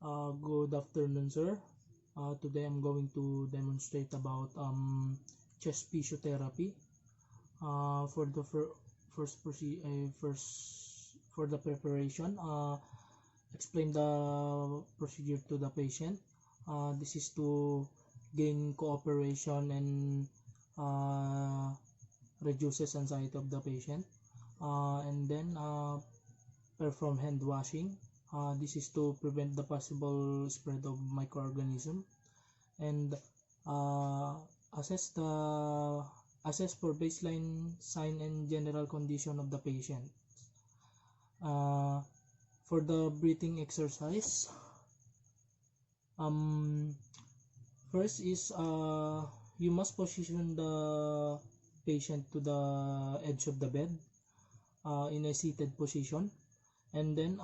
Good afternoon, sir. Today I'm going to demonstrate about chest physiotherapy. For the first for the preparation, explain the procedure to the patient. This is to gain cooperation and reduces anxiety of the patient. And then perform hand washing. This is to prevent the possible spread of microorganism, and uh, assess the assess for baseline sign and general condition of the patient. Uh, for the breathing exercise, um, first is you must position the patient to the edge of the bed in a seated position, and then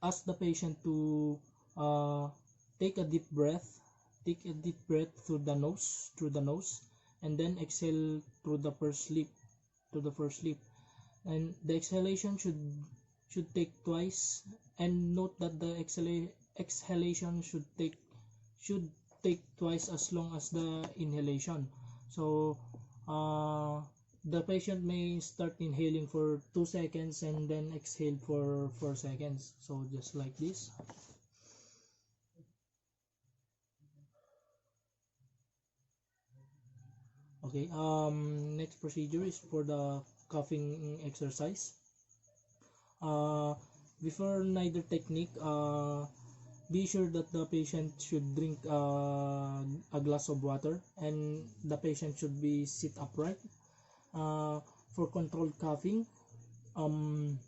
ask the patient to uh, take a deep breath through the nose, and then exhale through the first lip, and the exhalation should take twice, and note that the exhalation should take twice as long as the inhalation. So the patient may start inhaling for 2 seconds and then exhale for 4 seconds. So just like this. Okay, next procedure is for the coughing exercise. Before neither technique, be sure that the patient should drink a glass of water, and the patient should be sit upright. Uh, for controlled coughing, um,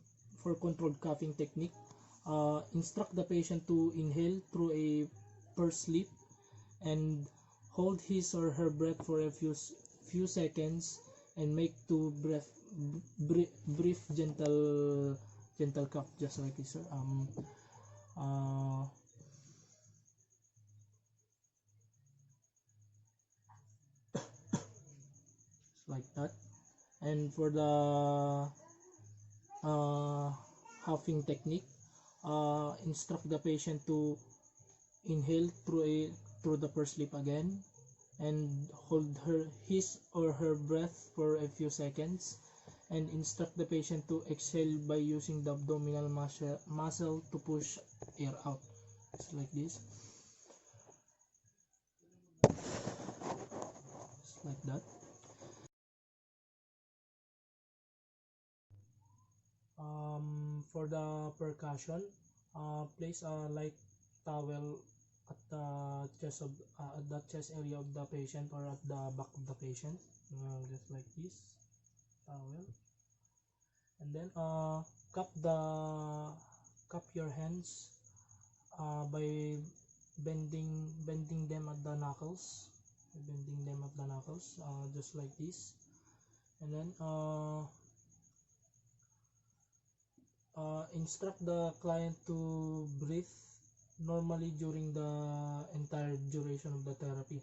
technique, instruct the patient to inhale through a pursed lip and hold his or her breath for a few seconds, and make two brief gentle cough, just like this, sir. Uh, like that. And for the huffing technique, instruct the patient to inhale through the pursed lip again, and hold his or her breath for a few seconds, and instruct the patient to exhale by using the abdominal muscle to push air out. It's like this. It's like that. For the percussion, place a light towel at the chest area of the patient, or at the back of the patient, just like this towel, and then cup your hands by bending them at the knuckles, just like this, and then instruct the client to breathe normally during the entire duration of the therapy.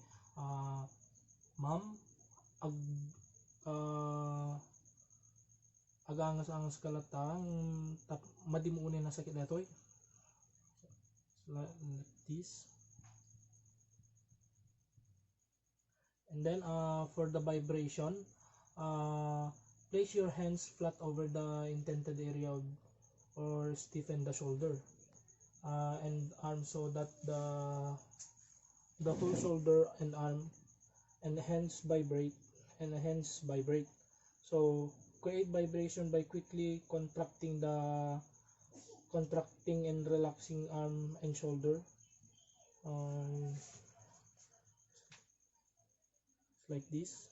Ma'am, ag agangas-angas kalatang madimuunin na sakit datoy, like this. And then for the vibration, place your hands flat over the intended area or stiffen the shoulder and arm, so that the whole shoulder and arm and hands vibrate. So create vibration by quickly contracting and relaxing arm and shoulder, um, like this.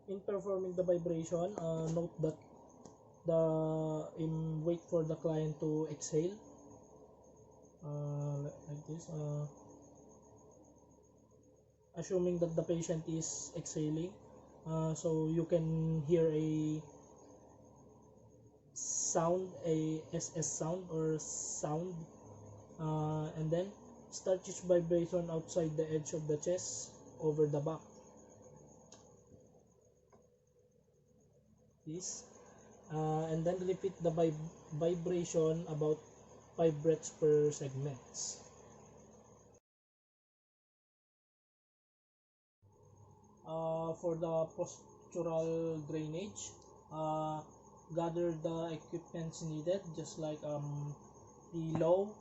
In performing the vibration, note that wait for the client to exhale, like this, assuming that the patient is exhaling, so you can hear a SS sound or sound, and then start each vibration outside the edge of the chest over the back, this, and then repeat the vibration about 5 breaths per segments. For the postural drainage, gather the equipments needed, just like pillow,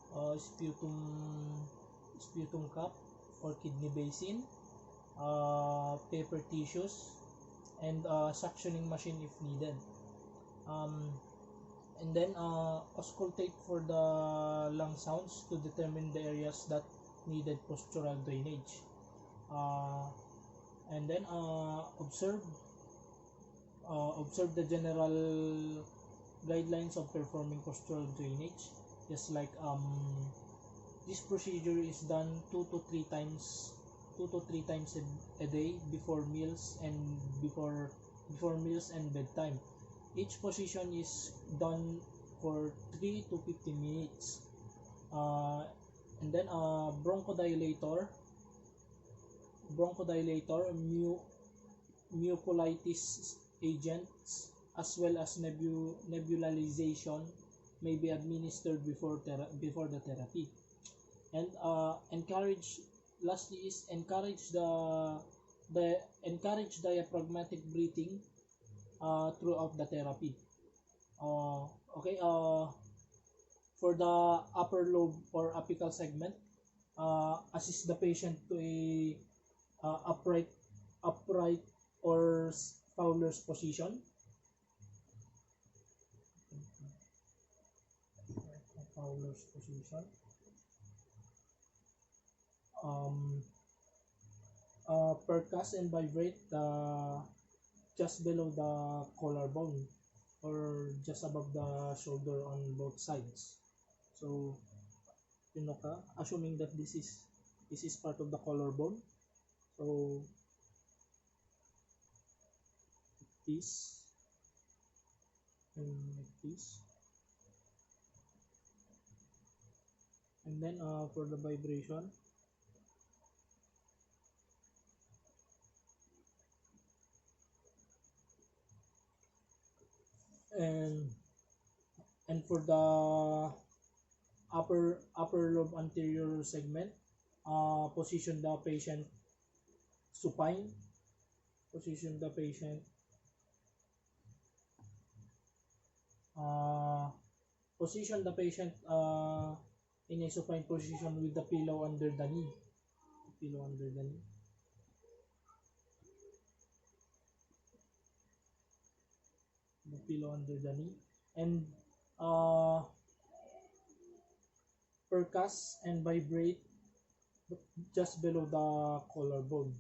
sputum cup or kidney basin, paper tissues, and suctioning machine if needed. And then auscultate for the lung sounds to determine the areas that needed postural drainage. And then observe the general guidelines of performing postural drainage, just like this procedure is done 2 to 3 times a day before meals and bedtime. Each position is done for 3 to 15 minutes. And then bronchodilator, mucolytis agents, as well as nebulization may be administered before the therapy. And lastly is encourage diaphragmatic breathing throughout the therapy. Okay, for the upper lobe or apical segment, assist the patient to a upright or Fowler's position. Fowler's position. Percuss and vibrate just below the collarbone or just above the shoulder on both sides. So, assuming that this is part of the collarbone. So, this and like this. And then for the vibration, and for the upper lobe anterior segment, position the patient supine, position the patient in a supine position with the pillow under the knee. And percuss and vibrate just below the collarbone.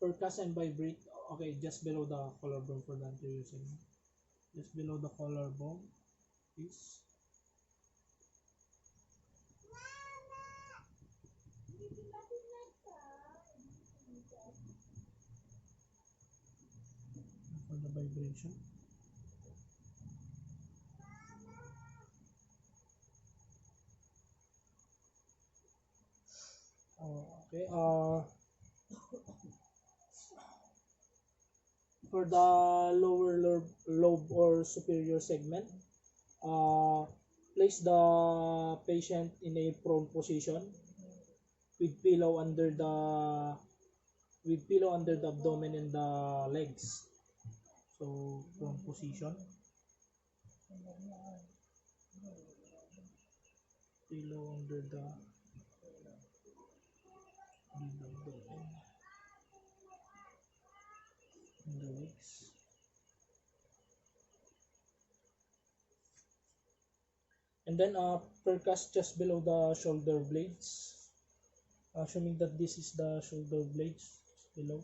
Percuss and vibrate, okay, just below the collarbone for the anterior segment. Just below the collarbone is for the vibration. Okay, for the lower lobe or superior segment, place the patient in a prone position with pillow under the abdomen and the legs. So prone position, pillow under the abdomen and the legs. And then percuss just below the shoulder blades, assuming that this is the shoulder blades below.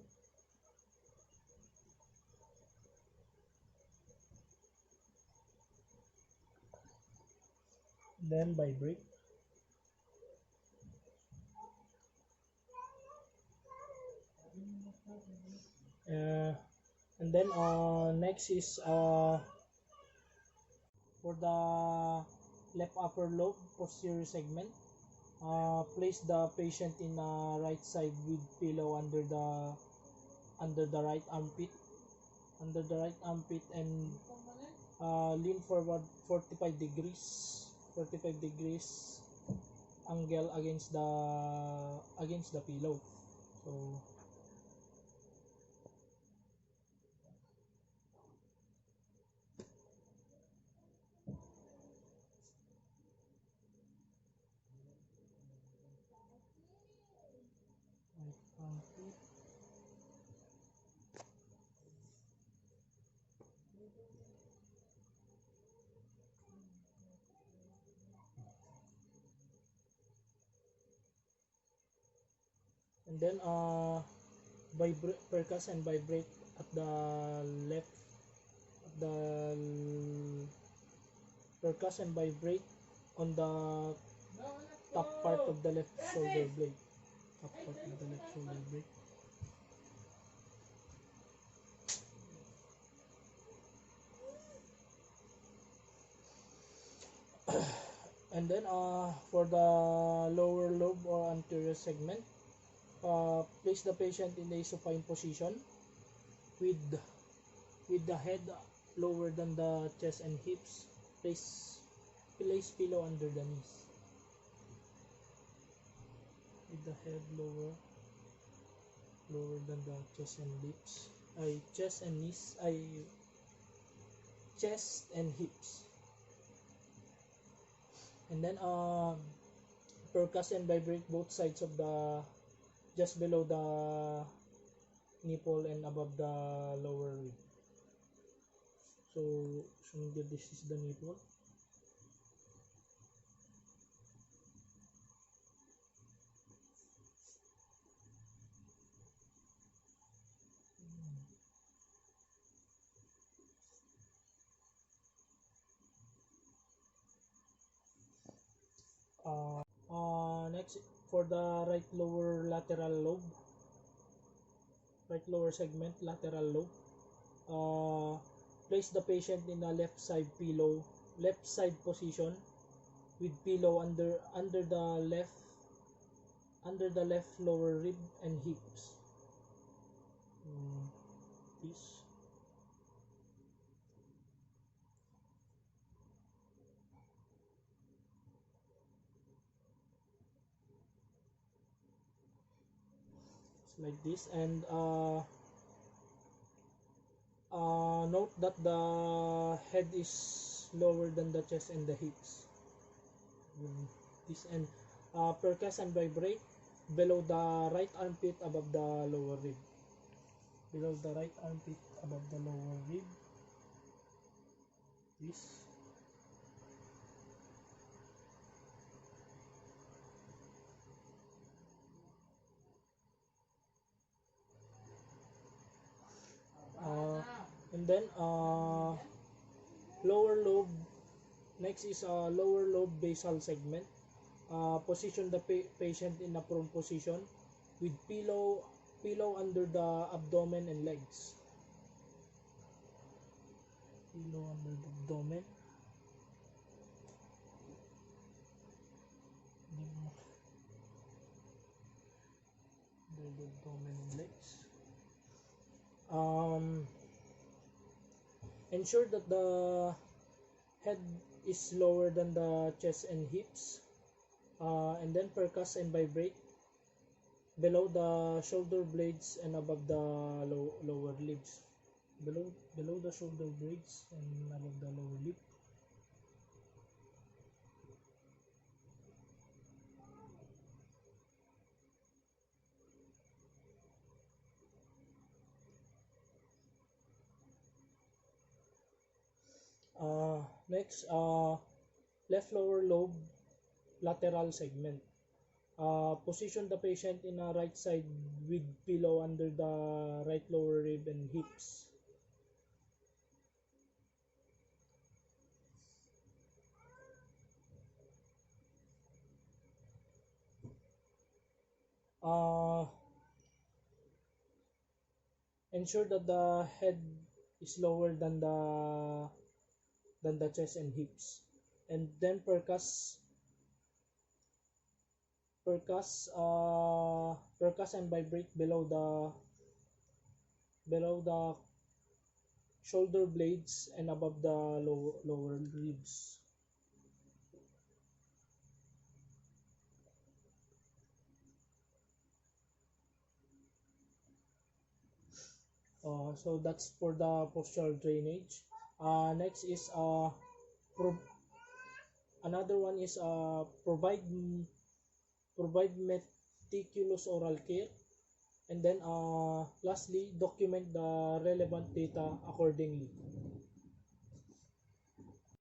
Then vibrate. And then next is for the left upper lobe posterior segment, place the patient in right side with pillow under the right armpit, under the right armpit, and lean forward 45 degrees, 45 degrees angle against the pillow. So right armpit, and then vibrate, percuss and vibrate at the left, at the percuss and vibrate on the top part of the left shoulder blade, top part of the left shoulder blade. And then for the lower lobe or anterior segment, place the patient in a supine position with the head lower than the chest and hips. Place pillow under the knees. With the head lower than the chest and hips. Chest and hips. And then percuss and vibrate both sides of the, just below the nipple and above the lower rib. So this is the nipple. Next, for the right lower lateral lobe, right lower segment, lateral lobe, place the patient in a left side position with pillow under the left lower rib and hips. This. Like this, and note that the head is lower than the chest and the hips. This, and percuss and vibrate below the right armpit above the lower rib. Below the right armpit above the lower rib. This. And then lower lobe. Next is lower lobe basal segment. Position the patient in a prone position with pillow under the abdomen and legs. Pillow under the abdomen. Under the abdomen and legs. Ensure that the head is lower than the chest and hips, and then percuss and vibrate below the shoulder blades and above the lower lips. Below the shoulder blades and above the lower lip. Next, left lower lobe lateral segment. Position the patient in a right side with pillow under the right lower rib and hips. Ensure that the head is lower than the chest and hips, and then percuss and vibrate below the shoulder blades, and above the lower ribs. So that's for the postural drainage. Next is pro- another one is provide meticulous oral care, and then lastly document the relevant data accordingly.